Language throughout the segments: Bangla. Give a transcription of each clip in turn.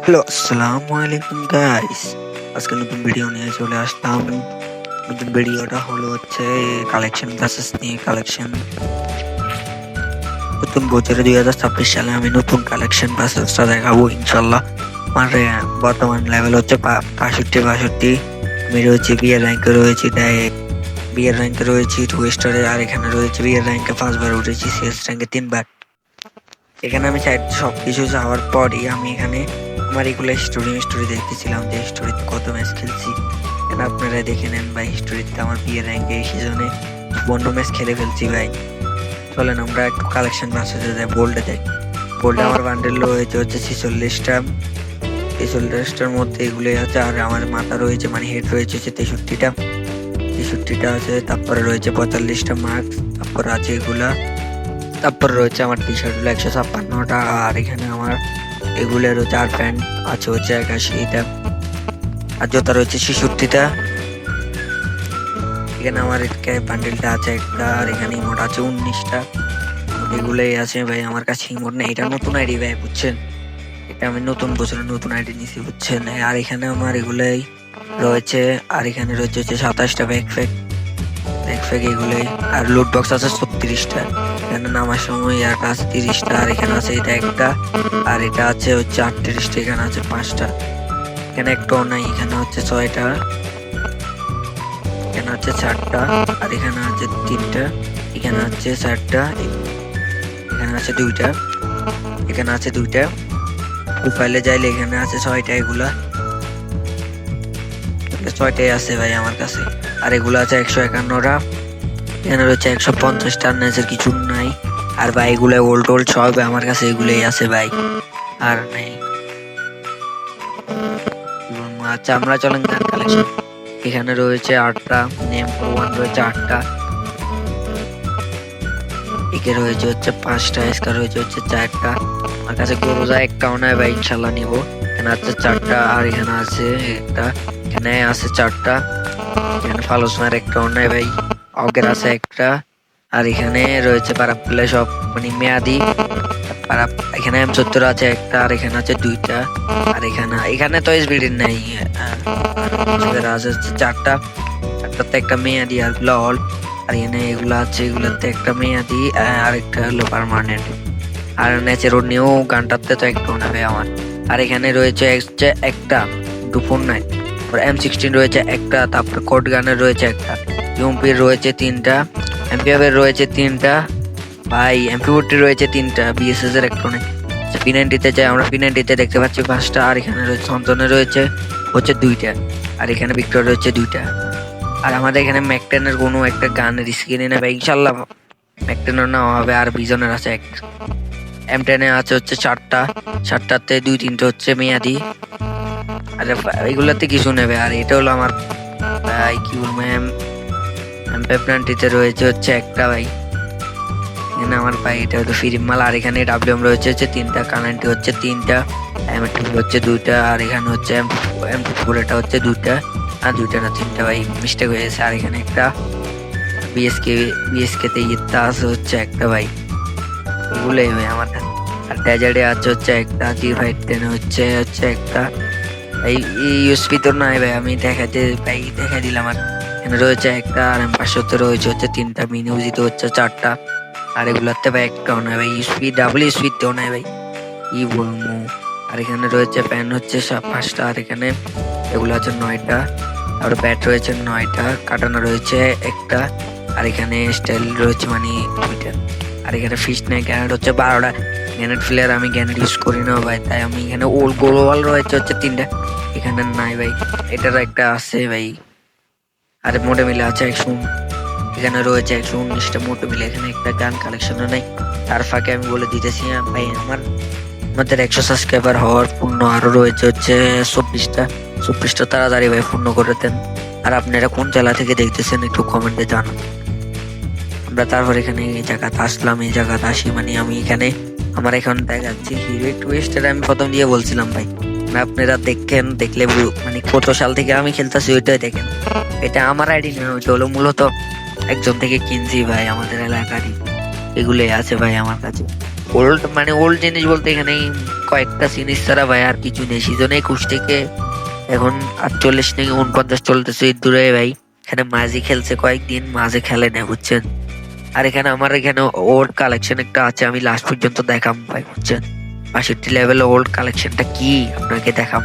হ্যালো, আসসালামু আলাইকুম গাইস। আজকে নতুন ভিডিও নিয়ে চলে আসলাম। নতুন ভিডিওটা হলো হচ্ছে কালেকশন ক্লাসেস নিয়ে। কালেকশন নতুন বছরে 2026 সালে আমি নতুন কালেকশন ক্লাসেসটা দেখাবো ইনশাল্লাহ। আমার বর্তমান লেভেল হচ্ছে 65। আমি রয়েছি বিয়ের র্যাঙ্কে, রয়েছি বিয়ের র্যাঙ্কে রয়েছি 2 স্টারে। আর এখানে রয়েছে বিয়ের র্যাঙ্কে 5 বার উঠেছি, সিএস র্যাঙ্কে 3 বার। এখানে আমি সবকিছু যাওয়ার পরই আমি এখানে আমার এগুলো স্টোরি দেখতেছিলাম যে স্টোরিতে কত ম্যাচ খেলছি। এখানে আপনারা দেখে নেন ভাই, স্টোরিতে আমার বিয়ের র্যাঙ্কে এই সিজনে 52 ম্যাচ খেলে ফেলছি ভাই। চলেন আমরা একটু কালেকশন বাসাতে যাই, বোল্ডে যাই। বোল্ডে আমার বান্ডেল রয়েছে হচ্ছে 46টা। 46টার মধ্যে এগুলোই আছে। আর আমার মাথা রয়েছে মানে হেড রয়েছে হচ্ছে 63টা আছে। তারপরে রয়েছে 45টা মার্কস। তারপর আছে এগুলা। তারপর রয়েছে আমার টি শার্ট গুলো 156টা। আর এখানে আমার এগুলোর চার প্যান্ট আছে হচ্ছে 81টা। আর জুতা রয়েছে 66টা। এখানে আমার বান্ডেলটা আছে একটা। আর এখানে ইমোট আছে 19টা। এগুলোই আছে ভাই আমার কাছে। ইমোট নেই, এটা নতুন আইডি ভাই, বুঝছেন? এটা আমি নতুন বছরে নতুন আইডি নিছি, বুঝছেন? আর এখানে আমার এগুলোই রয়েছে। আর এখানে রয়েছে হচ্ছে 27টা ব্যাকপ্যাক এগুলোই। আর লুট বক্স আছে 36টা। এখানে নামার সময় একটা আছে 30টা। আর এখানে আছে এটা একটা। আর এটা আছে হচ্ছে 38টা। এখানে আছে 5টা। এখানে একটাও নাই। এখানে হচ্ছে 6টা। এখানে আছে 4টা। আর এখানে আছে 3টা। এখানে আছে 4টা। এখানে আছে 2টা। এখানে আছে 2টা। প্রোফাইলে যাইলে এখানে আছে 6টা। এগুলা 6টাই আছে ভাই আমার কাছে। আর এগুলো আছে 151টা। এখানে রয়েছে 150টা। নেচের কিছু নাই। আর ভাই এগুলো ওল্ড সব আমার কাছে এগুলোই আছে ভাই, আর নেই। আচ্ছা আমরা চলেন গান কালেকশন। এখানে রয়েছে 8টা। নেম ফর 1 রয়েছে 8টা। একে রয়েছে হচ্ছে 5টা। এসকা রয়েছে হচ্ছে 4টা। আমার কাছে গরুজা একটাও নাই ভাই, ইনশাল্লাহ নিব। এখানে আছে 4টা। আর এখানে আছে একটা। এখানে আছে 4টা। এখানে ফালুসমার একটাও নাই ভাই। অগের আছে একটা। আর এখানে রয়েছে পারাপ্লে সব মানে মেয়াদি। এখানে M70 আছে একটা। আর এখানে আছে 2টা। আর এখানে তো এসবিডি নাই। আছে হচ্ছে 4টা। 4টাতে একটা মেয়াদি আর গুলো অল। আর এখানে এগুলো আছে, এগুলোতে একটা মেয়াদি আর একটা হলো পার্মানেন্ট। আর নেচের নিউ গানটাতে তো একটা নেবে আমার। আর এখানে রয়েছে একটা 249। M16 রয়েছে একটা। তারপর কোড গানের রয়েছে একটা। ইউএমপির রয়েছে 3টা। এমপিএফের রয়েছে 3টা ভাই। MP40 রয়েছে 3টা। বিএসএস এর একটা নেই। P90-তে যাই আমরা, P90-তে দেখতে পাচ্ছি 5টা। আর এখানে রয়েছে সন্তনে রয়েছে হচ্ছে 2টা। আর এখানে ভিক্টর রয়েছে 2টা। আর আমাদের এখানে ম্যাকটেনের কোনো একটা গানের স্ক্রিনে নেবে ইনশাল্লাহ। ম্যাকটেনের নেওয়া হবে। আর বিজনের আছে একটা। M10-এ আছে হচ্ছে 4টা। 4টাতে 2-3টে হচ্ছে মেয়াদি। আর এগুলাতে কিছু নেবে। আর এটা হলো আমার ভাই কি বলবো, MP90-তে রয়েছে হচ্ছে একটা ভাই। এখানে আমার ভাই এটা হলো ফ্রি মাল। আর এখানে WM রয়েছে হচ্ছে 3টা। কারেন্টি হচ্ছে 3টা। M2 হচ্ছে 2টা। আর এখানে হচ্ছে M4 এটা হচ্ছে 2টা। আর 2টা না 3টা ভাই, মিস্টেক হয়ে গেছে। আর এখানে একটা বিএসকে তে ইত্তা আছে হচ্ছে একটা ভাই। এগুলোই ভাই আমার কাছে। আর ডেজার্টে আছে হচ্ছে একটা। G510 হচ্ছে একটা। এই ইউএসপি তো নাই ভাই, আমি দেখাই দিলাম। আর এখানে রয়েছে একটা। আর M500-তে রয়েছে হচ্ছে 3টা। মিনি উজিতে হচ্ছে 4টা। আর এগুলাতে ভাই একটাও নাই ভাই। ডাবল ইউএসপিতেও নাই ভাই, কি বলবো। আর এখানে রয়েছে প্যান হচ্ছে 5টা। আর এখানে এগুলো আছে 9টা। আর ব্যাট রয়েছে 9টা। কাটানো রয়েছে একটা। আর এখানে স্টাইল রয়েছে মানে 2টা। আর এখানে ফিশ নেই গ্যানেট হচ্ছে 12টা। গ্যানেট ফ্লেয়ার আমি গ্যানেট ইউজ করি না ভাই, তাই আমি এখানে ওল গোলওয়াল রয়েছে হচ্ছে 3টা। এখানে নাই ভাই, এটার একটা আছে ভাই। আর মোটে মিলে আছে 100। এখানে রয়েছে 119টা মোটে মিলে। এখানে একটা গান কালেকশনও নেই। তার ফাঁকে আমি বলে দিতেছি ভাই, আমাদের 100 সাবস্ক্রাইবার হওয়ার পূর্ণ আরো রয়েছে হচ্ছে 24টা। তাড়াতাড়ি ভাই পূর্ণ করে দেন। আর আপনারা কোন জেলা থেকে দেখতেছেন একটু কমেন্টে জানান। আমরা তারপর এখানে এই জায়গাতে আসলাম। এই জায়গাতে আসি মানে আমি এখানে আমার এখন দেখাচ্ছি হিরো টুইস্টার। আমি প্রথম দিয়ে বলছিলাম ভাই, আপনারা দেখলে মানে কত সাল থেকে আমি খেলতেছি ওইটাই দেখেন। এটা আমার আইডি না, ওইটা হলো মূলত একজন থেকে কিনছি ভাই, আমাদের এলাকারই। এগুলোই আছে ভাই আমার কাছে। ওল্ড মানে ওল্ড জিনিস বলতে এখানে কয়েকটা জিনিস ছাড়া ভাই আর কিছু নেই। সিজন 21 থেকে এখন 48 থেকে 49 চলতেছে এই দূরে ভাই। এখানে মাঝে খেলছে কয়েকদিন, মাঝে খেলে না বুঝছেন। আর এখানে আমার এখানে ওল্ড কালেকশন একটা আছে, আমি লাস্ট পর্যন্ত দেখাম ভাই বুঝছেন। 62 লেভেল ওল্ড কালেকশনটা কি আপনাকে দেখাম।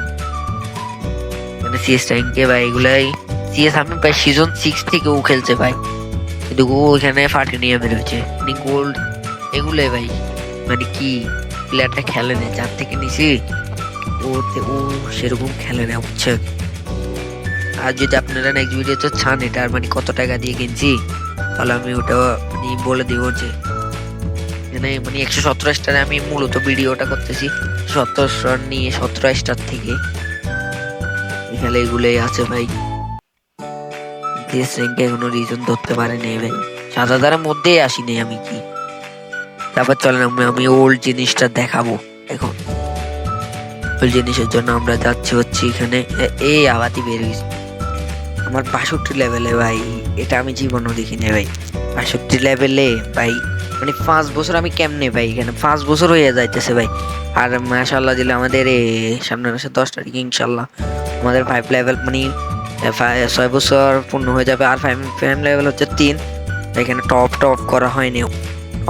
মানে সিএস র্যাঙ্কে ভাই এগুলাই সিএস আমি ভাই সিজন 6 থেকে ও খেলছে ভাই, কিন্তু ও এখানে ফাটি নিয়ে বেরোচ্ছে গোল্ড এগুলোই ভাই। মানে কি প্লেয়ারটা খেলে না, যার থেকে নিছি ও সেরকম খেলে না বুঝছেন। আর যদি আপনারা নেক্সট ভিডিওতে চান এটা মানে কত টাকা দিয়ে কিনছি, তাহলে আমি ওটা মানে বলে দিব যে মানে 117 স্টারে আমি মূলত ভিডিওটা করতেছি 17 স্টার নিয়ে 17 স্টার থেকে। এখানে এগুলোই আছে ভাই। দেশ র্যাঙ্কে কোনো রিজন ধরতে পারেনি ভাই, 7,000-এর মধ্যেই আসিনি আমি কি। তারপর চলেন আমি ওল্ড জিনিসটা দেখাবো এখন। ওল্ড জিনিসের জন্য আমরা যাচ্ছি হচ্ছে এখানে এই আবাদি বের হয়েছে আমার 62 লেভেলে ভাই। এটা আমি জীবনও দেখিনি ভাই 62 লেভেলে ভাই। মানে 5 বছর আমি কেমনে ভাই, এখানে 5 বছর হয়ে যাইতেছে ভাই। আর মাশাআল্লাহ দিলে আমাদের সামনের মাসে 10 তারিখ ইনশাল্লাহ আমাদের 5 লেভেল মানে 6 বছর পূর্ণ হয়ে যাবে। আর 5 লেভেল হচ্ছে 3। এখানে টপ করা হয়নি,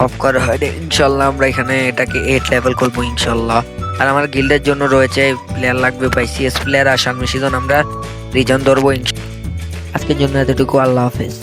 অফ করা হয়নি। ইনশাল্লাহ আমরা এখানে এটাকে 8 লেভেল করবো ইনশাল্লাহ। আর আমার গিল্ডের জন্য রয়েছে প্লেয়ার লাগবে ভাই, সিএস প্লেয়ার। আর সামনের সিজন আমরা রিজন ধরবো। আজকের জন্য এতটুকু, আল্লাহ হাফেজ।